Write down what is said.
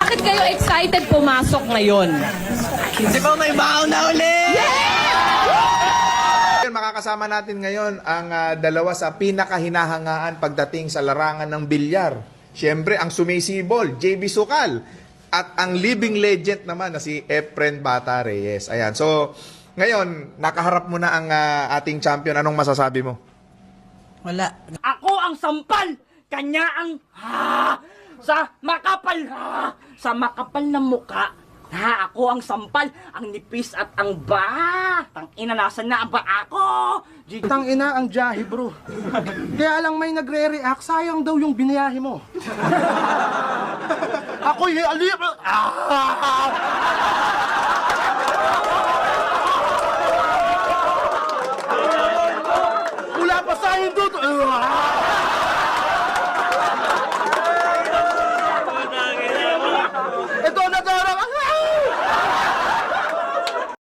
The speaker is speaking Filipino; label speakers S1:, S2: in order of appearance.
S1: Bakit kayo excited pumasok ngayon?
S2: Kasi po may baon na ulit!
S3: Makakasama natin ngayon ang dalawa sa pinakahinahangaan pagdating sa larangan ng bilyar. Siyempre, ang sumisibol, JB Sukal. At ang living legend naman na si Efren Bata Reyes. Ayan. So, ngayon, nakaharap mo na ang ating champion. Anong masasabi mo?
S2: Wala.
S4: Ako ang sampal, kanya ang sa makapal sa makapal na muka. Ako ang sampal, ang nipis at ang tang ina, nasa na ba ako?
S5: Tang ina ang jahe, bro. Kaya lang may nagre-react, sayang daw yung biniyahe mo. Ako'y alip.